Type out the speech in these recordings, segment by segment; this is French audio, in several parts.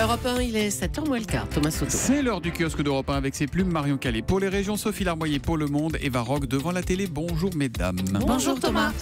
Europe 1, il est 7h moins le quart. Thomas Soto. C'est l'heure du kiosque d'Europe 1 avec ses plumes, Marion Calais. Pour les régions, Sophie Larmoyer. Pour Le Monde, Eva Rock devant la télé. Bonjour mesdames. Bonjour Thomas.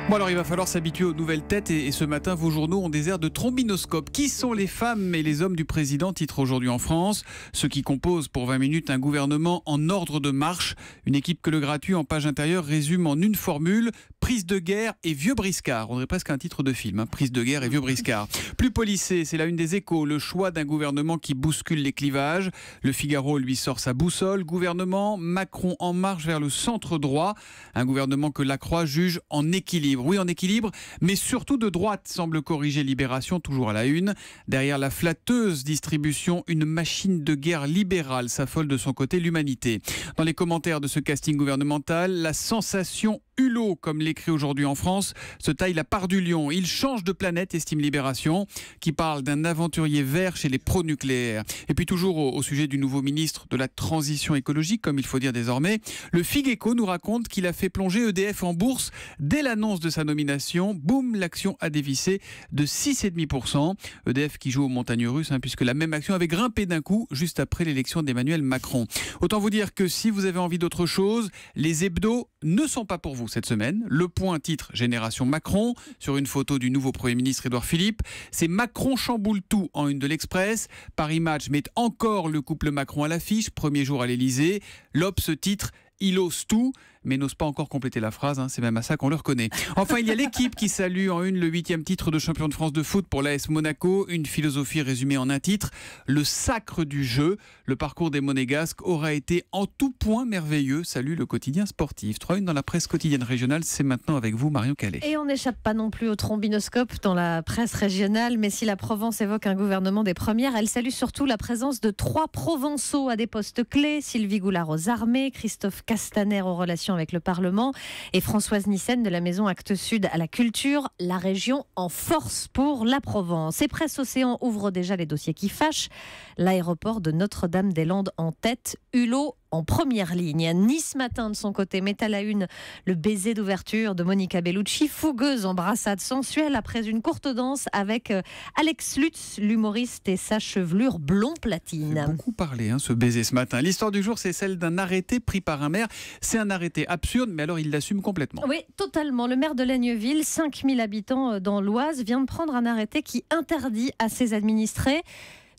Bon alors il va falloir s'habituer aux nouvelles têtes et ce matin vos journaux ont des airs de trombinoscope. Qui sont les femmes et les hommes du président, titre aujourd'hui en France. Ceux qui composent pour 20 minutes un gouvernement en ordre de marche. Une équipe que le gratuit en page intérieure résume en une formule: prise de guerre et vieux briscard. On dirait presque un titre de film, hein. Prise de guerre et vieux briscard. Plus policé, c'est la une des Échos. Le choix d'un gouvernement qui bouscule les clivages. Le Figaro lui sort sa boussole. Gouvernement Macron en marche vers le centre droit. Un gouvernement que Lacroix juge en équilibre. Oui, en équilibre, mais surtout de droite, semble corriger Libération, toujours à la une. Derrière la flatteuse distribution, une machine de guerre libérale s'affole de son côté l'Humanité. Dans les commentaires de ce casting gouvernemental, la sensation Hulot, comme l'écrit aujourd'hui en France, se taille la part du lion. Il change de planète, estime Libération, qui parle d'un aventurier vert chez les pro-nucléaires. Et puis toujours au sujet du nouveau ministre de la transition écologique, comme il faut dire désormais, le Figeko nous raconte qu'il a fait plonger EDF en bourse dès l'annonce de sa nomination. Boum, l'action a dévissé de 6,5%. EDF qui joue aux montagnes russes, puisque la même action avait grimpé d'un coup juste après l'élection d'Emmanuel Macron. Autant vous dire que si vous avez envie d'autre chose, les hebdos ne sont pas pour vous cette semaine. Le Point titre Génération Macron sur une photo du nouveau Premier ministre Édouard Philippe. C'est Macron chamboule tout en une de l'Express. Paris Match met encore le couple Macron à l'affiche. Premier jour à l'Elysée. L'Obs titre Il ose tout, mais n'ose pas encore compléter la phrase, c'est même à ça qu'on le reconnaît. Enfin, il y a l'équipe qui salue en une le 8e titre de champion de France de foot pour l'AS Monaco, une philosophie résumée en un titre, le sacre du jeu. Le parcours des Monégasques aura été en tout point merveilleux, salue le quotidien sportif. 3-1 dans la presse quotidienne régionale, c'est maintenant avec vous Marion Calais. Et on n'échappe pas non plus au trombinoscope dans la presse régionale, mais si la Provence évoque un gouvernement des premières, elle salue surtout la présence de 3 Provençaux à des postes clés: Sylvie Goulard aux armées, Christophe Castaner aux relations avec le Parlement et Françoise Nyssen de la maison Actes Sud à la culture. La région en force pour la Provence. Et Presse Océan ouvre déjà les dossiers qui fâchent. L'aéroport de Notre-Dame-des-Landes en tête, Hulot en première ligne. Nice Matin, de son côté, met à la une le baiser d'ouverture de Monica Bellucci, fougueuse embrassade sensuelle après une courte danse avec Alex Lutz, l'humoriste, et sa chevelure blond platine. C'est beaucoup parlé, ce baiser ce matin. L'histoire du jour, c'est celle d'un arrêté pris par un maire. C'est un arrêté absurde, mais alors il l'assume complètement. Oui, totalement. Le maire de Laigneville, 5000 habitants dans l'Oise, vient de prendre un arrêté qui interdit à ses administrés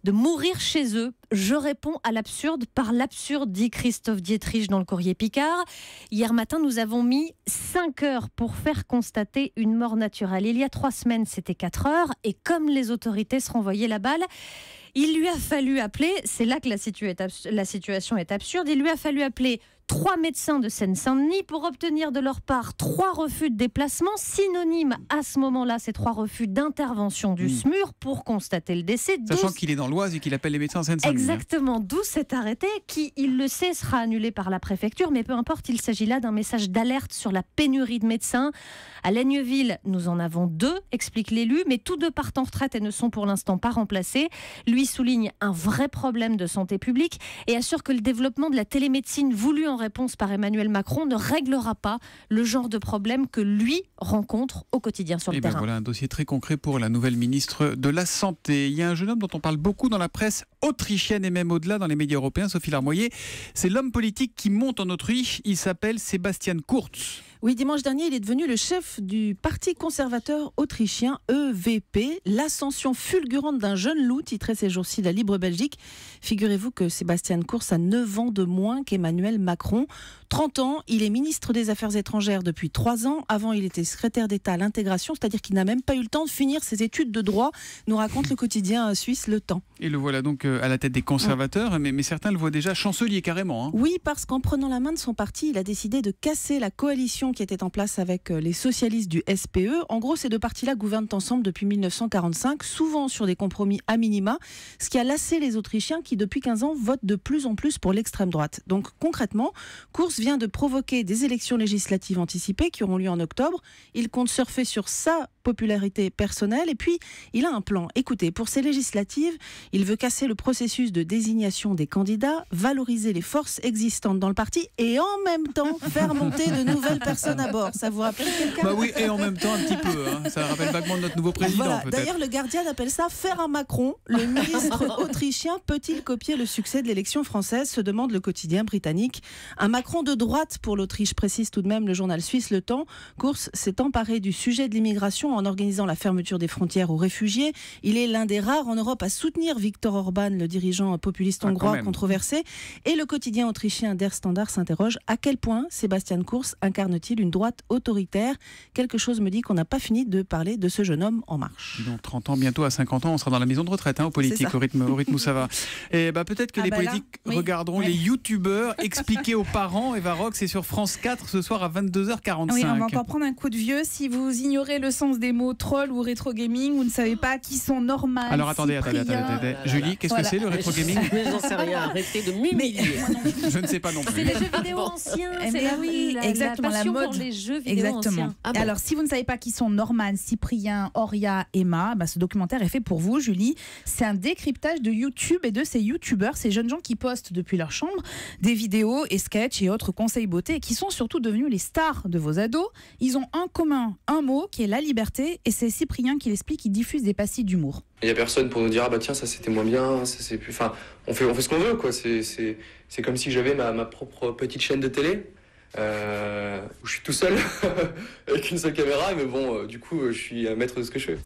de mourir chez eux. Je réponds à l'absurde par l'absurde, dit Christophe Dietrich dans le Courrier Picard. Hier matin, nous avons mis 5 heures pour faire constater une mort naturelle. Il y a 3 semaines, c'était 4 heures. Et comme les autorités se renvoyaient la balle, il lui a fallu appeler, c'est là que la situation est absurde, il lui a fallu appeler 3 médecins de Seine-Saint-Denis pour obtenir de leur part 3 refus de déplacement, synonymes à ce moment-là, ces 3 refus d'intervention du SMUR pour constater le décès. Sachant qu'il est dans l'Oise et qu'il appelle les médecins de Seine-Saint-Denis. Exactement, d'où cet arrêté qui, il le sait, sera annulé par la préfecture, mais peu importe, il s'agit là d'un message d'alerte sur la pénurie de médecins. À Laigneville, nous en avons 2, explique l'élu, mais tous 2 partent en retraite et ne sont pour l'instant pas remplacés. Lui souligne un vrai problème de santé publique et assure que le développement de la télémédecine voulu en réponse par Emmanuel Macron ne réglera pas le genre de problème que lui rencontre au quotidien sur le terrain. Voilà un dossier très concret pour la nouvelle ministre de la Santé. Il y a un jeune homme dont on parle beaucoup dans la presse autrichienne et même au-delà dans les médias européens, Sophie Larmoyer. C'est l'homme politique qui monte en Autriche. Il s'appelle Sebastian Kurz. Oui, dimanche dernier, il est devenu le chef du parti conservateur autrichien EVP. L'ascension fulgurante d'un jeune loup, titrait ces jours-ci la Libre Belgique. Figurez-vous que Sebastian Kurz a 9 ans de moins qu'Emmanuel Macron. 30 ans, il est ministre des Affaires étrangères depuis 3 ans. Avant, il était secrétaire d'État à l'intégration, c'est-à-dire qu'il n'a même pas eu le temps de finir ses études de droit, nous raconte le quotidien suisse Le Temps. Et le voilà donc à la tête des conservateurs, mais certains le voient déjà chancelier carrément. Oui, parce qu'en prenant la main de son parti, il a décidé de casser la coalition qui était en place avec les socialistes du SPE. En gros, ces 2 partis-là gouvernent ensemble depuis 1945, souvent sur des compromis à minima, ce qui a lassé les Autrichiens qui, depuis 15 ans, votent de plus en plus pour l'extrême droite. Donc concrètement, Kurz vient de provoquer des élections législatives anticipées qui auront lieu en octobre. Il compte surfer sur sa popularité personnelle et puis il a un plan. Écoutez, pour ces législatives, il veut casser le processus de désignation des candidats, valoriser les forces existantes dans le parti et en même temps faire monter de nouvelles personnalités personnes à bord. Ça vous rappelle quelqu'un? Bah oui, et en même temps un petit peu. Hein. Ça rappelle vaguement notre nouveau président, Voilà. peut-être. D'ailleurs, le Guardian appelle ça faire un Macron. Le ministre autrichien peut-il copier le succès de l'élection française, se demande le quotidien britannique. Un Macron de droite pour l'Autriche, précise tout de même le journal suisse Le Temps. Kurz s'est emparé du sujet de l'immigration en organisant la fermeture des frontières aux réfugiés. Il est l'un des rares en Europe à soutenir Viktor Orban, le dirigeant populiste hongrois controversé. Et le quotidien autrichien Der Standard s'interroge: à quel point Sebastian Kurz incarne-t-il une droite autoritaire? Quelque chose me dit qu'on n'a pas fini de parler de ce jeune homme en marche. Dans 30 ans, bientôt à 50 ans, on sera dans la maison de retraite, aux politiques, au rythme où ça va. Et peut-être que les politiques regarderont les youtubeurs expliquer aux parents. Eva Rock, c'est sur France 4 ce soir à 22h45. Oui, on va encore prendre un coup de vieux. Si vous ignorez le sens des mots troll ou rétro gaming, vous ne savez pas qui sont normales. Alors attendez. Julie, qu'est-ce que c'est le rétro gaming? J'en sais rien, arrêtez de m'humilier. Je ne sais pas non plus. C'est les jeux vidéo anciens. Exactement, la mode pour les jeux vidéo anciens. Alors, si vous ne savez pas qui sont Norman, Cyprien, Auria, Emma, ce documentaire est fait pour vous, Julie. C'est un décryptage de YouTube et de ces youtubeurs, ces jeunes gens qui postent depuis leur chambre des vidéos et sketchs et autres conseils beauté et qui sont surtout devenus les stars de vos ados. Ils ont en commun un mot qui est la liberté, et c'est Cyprien qui l'explique, il diffuse des pastilles d'humour. Il n'y a personne pour nous dire tiens, ça c'était moins bien, ça c'est plus. Enfin, on fait ce qu'on veut, quoi. C'est comme si j'avais ma propre petite chaîne de télé. Où je suis tout seul avec une seule caméra, mais bon, du coup, je suis maître de ce que je fais.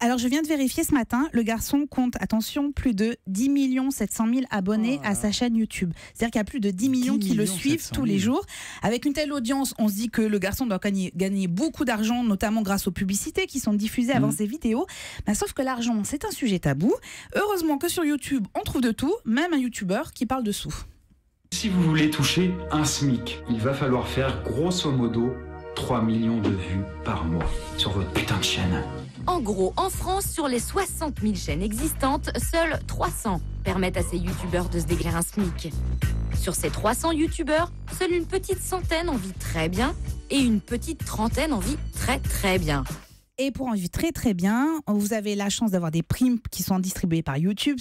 Alors, je viens de vérifier ce matin, le garçon compte, attention, plus de 10 700 000 abonnés à sa chaîne YouTube. C'est-à-dire qu'il y a plus de 10 millions qui le suivent tous les jours. Avec une telle audience, on se dit que le garçon doit gagner beaucoup d'argent, notamment grâce aux publicités qui sont diffusées avant ses vidéos. Sauf que l'argent, c'est un sujet tabou. Heureusement que sur YouTube, on trouve de tout, même un YouTuber qui parle de sous. Si vous voulez toucher un SMIC, il va falloir faire grosso modo 3 millions de vues par mois sur votre putain de chaîne. En gros, en France, sur les 60 000 chaînes existantes, seules 300 permettent à ces youtubeurs de se dégager un SMIC. Sur ces 300 youtubeurs, seule une petite centaine en vit très bien et une petite trentaine en vit très très bien. Et pour en vivre très très bien, vous avez la chance d'avoir des primes qui sont distribuées par YouTube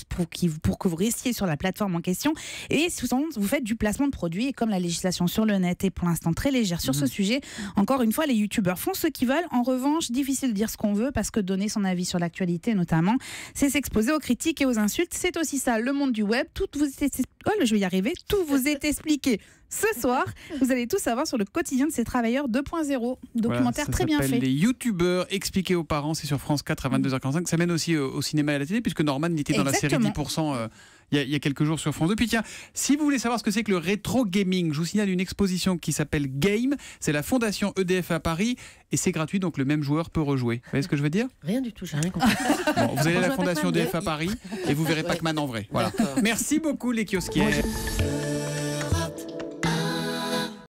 pour que vous restiez sur la plateforme en question. Et souvent, vous faites du placement de produits. Et comme la législation sur le net est pour l'instant très légère sur ce sujet, encore une fois, les youtubeurs font ce qu'ils veulent. En revanche, difficile de dire ce qu'on veut parce que donner son avis sur l'actualité notamment, c'est s'exposer aux critiques et aux insultes. C'est aussi ça, le monde du web. Tout vous est expliqué. Ce soir, vous allez tout savoir sur le quotidien de ces travailleurs 2.0. Documentaire très bien fait. Les youtubeurs expliqués aux parents, c'est sur France 4 à 22h45. Ça mène aussi au cinéma et à la télé, puisque Norman était dans la série 10% il y a quelques jours sur France 2. Puis tiens, si vous voulez savoir ce que c'est que le rétro gaming, je vous signale une exposition qui s'appelle Game. C'est la fondation EDF à Paris et c'est gratuit, donc le même joueur peut rejouer. Vous voyez ce que je veux dire? Rien du tout, j'ai rien compris. Bon, vous allez à la fondation EDF à Paris et vous verrez Pac-Man en vrai. Voilà. Merci beaucoup les kiosquiers.